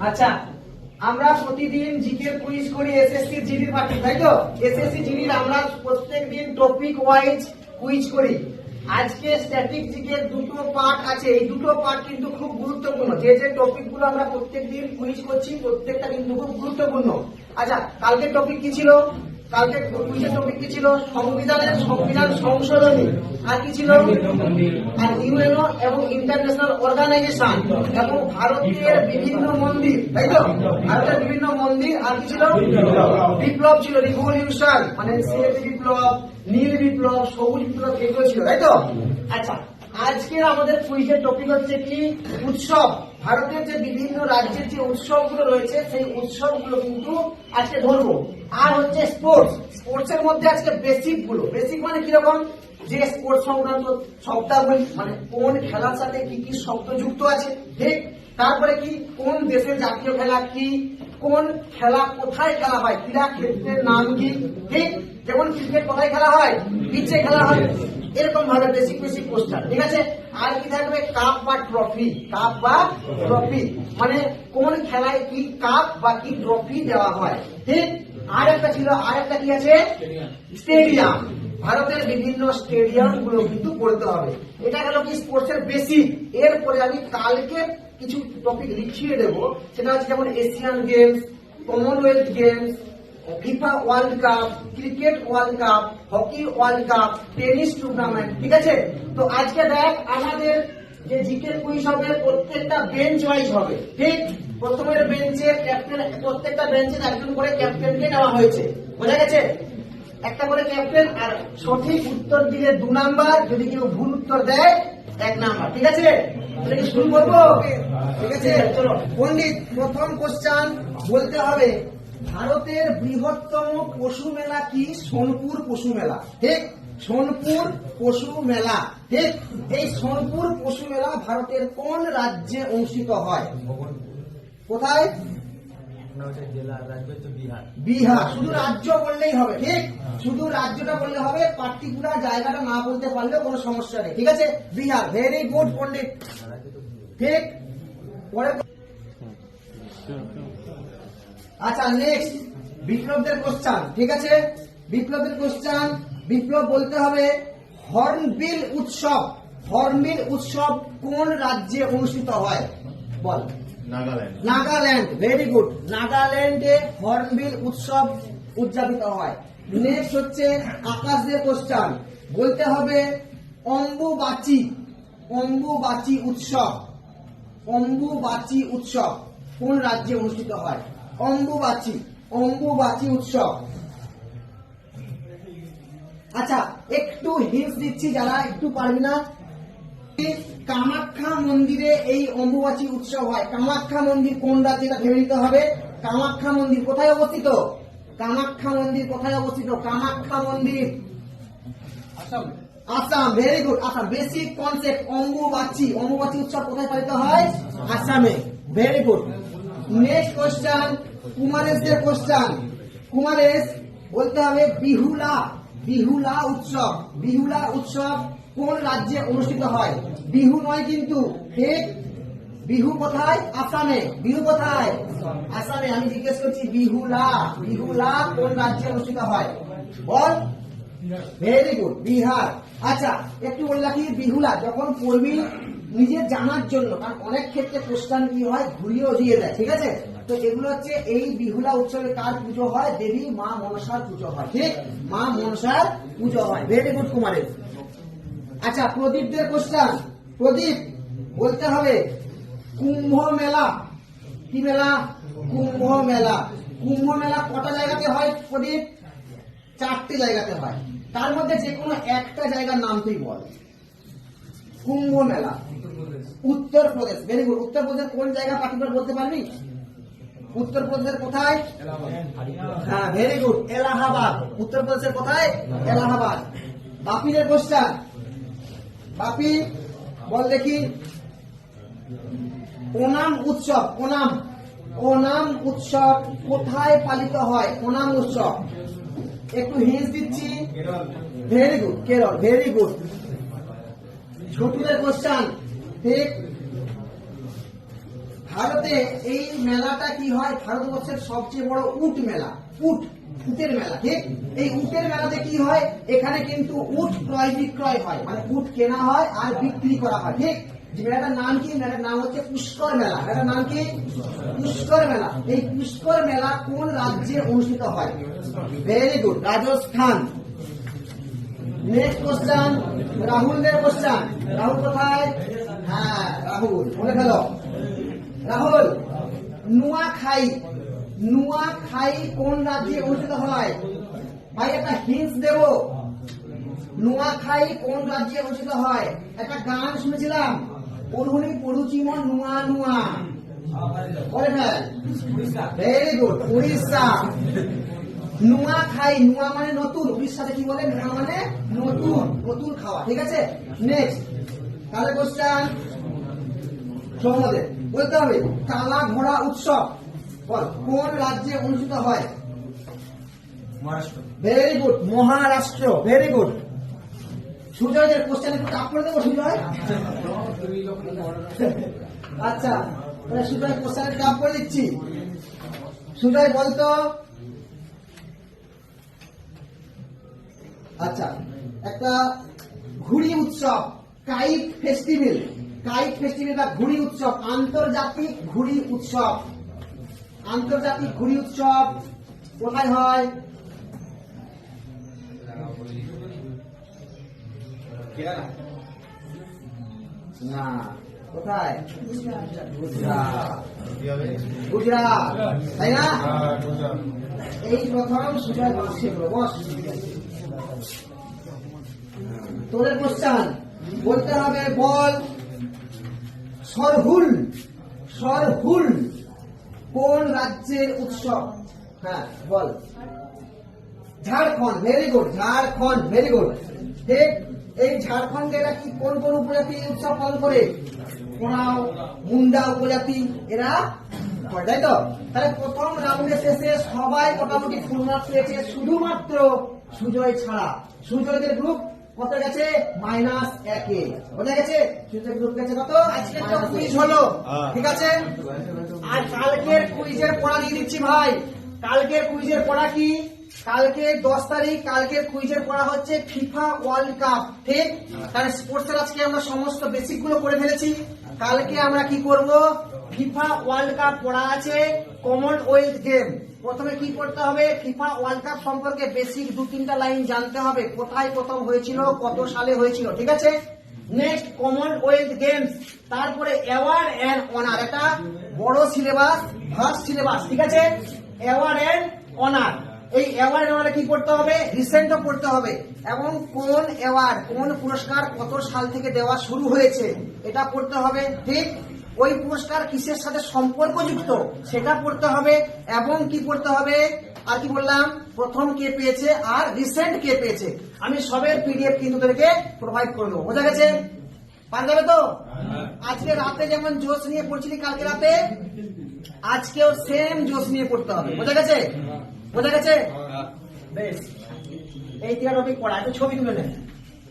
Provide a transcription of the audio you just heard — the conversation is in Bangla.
আচ্ছা, আমরা প্রতিদিন জিকে কুইজ করি এসএসসি জিডির পার্টি, তাই তো? এসএসসি জিডির আমরা প্রত্যেকদিন টপিক ওয়াইজ কুইজ করি। আজকে স্ট্যাটিক জিকে দুটো পার্ট আছে, এই দুটো পার্ট কিন্তু খুব গুরুত্বপূর্ণ। যে যে টপিকগুলো আমরা প্রত্যেকদিন কুইজ করছি প্রত্যেকটা কিন্তু খুব গুরুত্বপূর্ণ। আচ্ছা, কালকের টপিক কি ছিল? কালকে কুইজের টপিক কি ছিল? সংবিধান সংশোধনী। আর কি ছিল? আর ইউএনও এবং ইন্টারন্যাশনাল অর্গানাইজেশন এবং ভারতের বিভিন্ন মন্দির, তাই তো? ভারতের বিভিন্ন মন্দির। আর কি ছিল? বিপ্লব ছিল, রিভলিউশন, মানে শ্বেত বিপ্লব, নীল বিপ্লব, সবুজ বিপ্লব, এগুলো ছিল, তাই তো? আচ্ছা, আজকের আমাদের কুইজের টপিক হচ্ছে কি? উৎসব। ভারতের যে বিভিন্ন রাজ্যের যে উৎসবগুলো রয়েছে সেই উৎসবগুলো কিন্তু আজকে ধরবো। আর হচ্ছে স্পোর্টস এর মধ্যে আজকে বেসিক মানে কিরকম? যে স্পোর্টস সংক্রান্ত শব্দাবলী, মানে কোন খেলার সাথে কি কি শব্দ যুক্ত আছে, ঠিক? তারপরে কি কোন দেশের জাতীয় খেলা কি, কোন খেলা কোথায় খেলা হয়, ক্রীড়া ক্ষেত্রের নাম কি, ঠিক? যেমন ক্রিকেট কোথায় খেলা হয়? পিচে খেলা হয়। এরকম ভাবে বেসিক কোশ্চেন, ঠিক আছে? আর কি থাকবে? কাপ বা ট্রফি। মানে কোন খেলায় কি কাপ বা কি ট্রফি দেওয়া হয়, ঠিক? আর একটা কি আছে? স্টেডিয়াম। ভারতের বিভিন্ন স্টেডিয়াম গুলো কিন্তু পড়তে হবে। এটা গেল কি স্পোর্টস এর বেসিক। এরপরে আমি কালকে কিছু টপিক লিখিয়ে দেবো, সেটা হচ্ছে যেমন Asian games, Commonwealth games, FIFA world cup, cricket world cup, hockey world cup, tennis tournament, ঠিক আছে? তো আজকে দেখ, আমাদের যে জিকে কুইজ হবে প্রত্যেকটা বেঞ্চ ওয়াইজ হবে, ঠিক? প্রথমের বেঞ্চে ক্যাপ্টেন, প্রত্যেকটা বেঞ্চে একজন করে ক্যাপ্টেনকে নেওয়া হয়েছে, বোঝা গেছে? একটা করে ক্যাপ্টেন, আর সঠিক উত্তর দিলে 2 নাম্বার, যদি কেউ ভুল উত্তর দেয় 1 নাম্বার, ঠিক আছে? তাহলে কি শুরু করবো? ঠিক আছে, চলো। পণ্ডিত, প্রথম কোশ্চেন বলতে হবে, ভারতের বৃহত্তম পশু মেলা কি? সোনপুর পশু মেলা, ঠিক? সোনপুর পশু মেলা, ঠিক? এই সোনপুর পশু মেলা ভারতের কোন রাজ্যে অনুষ্ঠিত হয়? কোথায়? বিহার। শুধু রাজ্য বললেই হবে, ঠিক? শুধু রাজ্যটা বললে হবে, পার্টিকুলার জায়গাটা না বলতে পারলেও কোনো সমস্যা নেই, ঠিক আছে? বিহার। ভেরি গুড পণ্ডিত, ঠিক? পরে আচ্ছা, নেক্সট বিপ্লবদের কোশ্চেন, ঠিক আছে? বিপ্লবের কোশ্চেন, বিপ্লব বলতে হবে, হর্নবিল উৎসব কোন রাজ্যে অনুষ্ঠিত হয়? বল। নাগাল্যান্ড। Very good. নাগাল্যান্ডে হর্নবিল উৎসব উদযাপিত হয়। নেক্সট হচ্ছে আকাশদের কোশ্চেন, বলতে হবে, অম্বুবাচী উৎসব কোন রাজ্যে অনুষ্ঠিত হয়? অম্বুবাচী উৎসব। আচ্ছা, একটু হিন্টস দিচ্ছি, যারা একটু পারবি না। কামাখ্যা মন্দিরে এই অম্বুবাচী উৎসব হয়। কামাখ্যা মন্দির কোন রাজ্যে, এটা ভেবে নিতে হবে। কামাখ্যা মন্দির কোথায় অবস্থিত? কামাখ্যা মন্দির Assam. Very good, Assam. Basic concept, Ambubachi উৎসব কোথায় পালিত হয়? আসামে। Very good. নেক্সট কোশ্চেন, কুমারেশদের কোশ্চেন। কুমারেশ বলতে হবে, বিহুলা উৎসব কোন রাজ্যে অনুষ্ঠিত হয়? বিহু নয় কিন্তু, ঠিক? বিহু কোথায়? আসামে। বিহু কোথায়? আসামে। আমি জিজ্ঞেস করছি, বিহুলা কোন রাজ্যে অনুষ্ঠিত হয়? বল। Very good, Bihar. আচ্ছা, একটু বলে রাখি, বিহুলা যখন পড়বি নিজের জানার জন্য, কারণ অনেক ক্ষেত্রে কোশ্চেন কি হয়, ঘুরিয়ে দিয়ে দেয়, ঠিক আছে? তো এগুলো হচ্ছে, এই বিহুলা উৎসবে কার পুজো হয়? দেবী মা মনসার পুজো হয়, ঠিক? মা মনসার পুজো হয়। ভেরি গুড কুমারের। আচ্ছা, প্রদীপদের কোশ্চেন। প্রদীপ বলতে হবে, কুম্ভ মেলা কি মেলা? কুম্ভ মেলা কটা জায়গাতে হয় প্রদীপ? 4টে জায়গাতে হয়। তার মধ্যে যে কোনো একটা জায়গার নাম তুই বল। কুম্ভ মেলা উত্তরপ্রদেশ। Very good. উত্তরপ্রদেশ কোন জায়গা পার্টিকুলার বলতে পারবি? উত্তরপ্রদেশের কোথায়? হ্যাঁ, ভেরি গুড, এলাহাবাদ। উত্তরপ্রদেশের কোথায়? এলাহাবাদ। বাপিদের কোশ্চেন। বাপি বল দেখি, ওনাম উৎসব কোথায় পালিত হয়? ওনাম উৎসব একটু হিন্টস দিচ্ছি। Very good, Kerala. Very good. ছোটুদের কোশ্চেন, ঠিক? ভারতে এই মেলাটা কি হয়, ভারতবর্ষের সবচেয়ে বড় উট মেলা, উটের মেলা, ঠিক? এই উটের মেলাতে কি হয়, এখানে কিন্তু উট ক্রয় বিক্রয় হয়, মানে উট কেনা হয় আর বিক্রি করা হয়, ঠিক? যে মেলাটার নাম কি? মেলাটার নাম হচ্ছে পুষ্কর মেলা। মেলাটার নাম কি? পুষ্কর মেলা। এই পুষ্কর মেলা কোন রাজ্যে অনুষ্ঠিত হয়? Very good, Rajasthan. Next question, রাহুলদের কোশ্চেন। রাহুল কোথায়? হ্যাঁ, রাহুল বলে ফেলো। রাহুল, নুয়াখাই কোন রাজ্যে অনুষ্ঠিত হয়? ভাই একটা হিন্টস দেব, নুয়াখাই কোন রাজ্যে অনুষ্ঠিত হয়? একটা গান শুনেছিলাম, পড়ুনি পড়ুচিমন নুয়া নুয়া, বলে ফেল। Very good, Odisha. নুয়াখাই, নুয়া মানে নতুন, উড়িষ্যাতে কি বলে? নুয়া মানে নতুন, নতুন খাওয়া, ঠিক আছে? নেক্সট, তাহলে কোশ্চেন সৌমদের বলতে হবে, কালা ঘোড়া উৎসব বল কোন রাজ্যে অনুষ্ঠিত হয়? Maharashtra. Very good, Maharashtra. Very good. সুজয়ের কোশ্চেন একটু টাফ করে দেবো সুজয়? আচ্ছা, তাহলে সুজয় কোশ্চেন টাফ করে দিচ্ছি। সুজয় বলতো, আচ্ছা, একটা ঘুড়ি উৎসব, কাইট ফেস্টিভ্যাল বা ঘুড়ি উৎসব, আন্তর্জাতিক ঘুড়ি উৎসব, আন্তর্জাতিক ঘুড়ি উৎসব কোথায় হয়? না, কোথায়? গুজরাট, তাই না? এই প্রথম সুজয় বলছে, বস। তোদের কোশ্চেন বলতে হবে, বল সরহুল কোন রাজ্যের উৎসব? হ্যাঁ বল। Jharkhand. Very good, Jharkhand. Very good, ঠিক। এই ঝাড়খণ্ডে এরা কি কোন কোন উপজাতি উৎসব পালন করে? কোনাও, মুন্ডা উপজাতি এরা করে, তাই তো? তাহলে প্রথম রাউন্ডের শেষে সবাই মোটামুটি ফুল মার্কস পেয়েছে, শুধুমাত্র সুজয় ছাড়া। সুজয়দের গ্রুপ কত গেছে? -1 বোঝা গেছে? সুজয় গ্রুপ গেছে কত? আজকে তো কুইজ হলো, ঠিক আছে? আর কালকের কুইজের পড়া দিয়ে দিচ্ছি ভাই। কালকের কুইজের পড়া কি? কালকে 10 তারিখ, কালকের কুইজের পড়া হচ্ছে ফিফা ওয়ার্ল্ড কাপ, ঠিক? তাহলে স্পোর্টসের আজকে আমরা সমস্ত বেসিক গুলো করে ফেলেছি। কালকে আমরা কি করব? ফিফা ওয়ার্ল্ড কাপ পড়া আছে, কমনওয়েলথ গেম। প্রথমে কি করতে হবে? ফিফা ওয়ার্ল্ড কাপ সম্পর্কে বেসিক 2-3টা লাইন জানতে হবে, কোথায় প্রথম হয়েছিল, কত সালে হয়েছিল, ঠিক আছে? নেক্সট কমনওয়েলথ গেমস, তারপরে অ্যাওয়ার্ড এন্ড অনার, একটা বড় সিলেবাস, ভাস্ট সিলেবাস, ঠিক আছে? অ্যাওয়ার্ড এন্ড অনার, এই অ্যাওয়ার্ড অনারে কি করতে হবে? রিসেন্টও পড়তে হবে, এবং কোন অ্যাওয়ার্ড, কোন পুরস্কার কত সাল থেকে দেওয়া শুরু হয়েছে এটা পড়তে হবে, ঠিক? ওই পুরস্কার কিসের সাথে সম্পর্কযুক্ত সেটা পড়তে হবে, এবং কি পড়তে হবে? আর কি বললাম? প্রথম কে পেয়েছে আর রিসেন্ট কে পেয়েছে। আমি সবের পিডিএফ কিন্তু তোদেরকে প্রোভাইড করে দেবো, বোঝা গেছে? পারা যাবে তো? আজকে রাতে যেমন জোশ নিয়ে পড়ছিলি কালকে রাতে, আজকেও সেম জোশ নিয়ে পড়তে হবে, বোঝা গেছে? বোঝা গেছে? বেশ, এই 3টা টপিক পড়া, একটু ছবি তুলে নেন।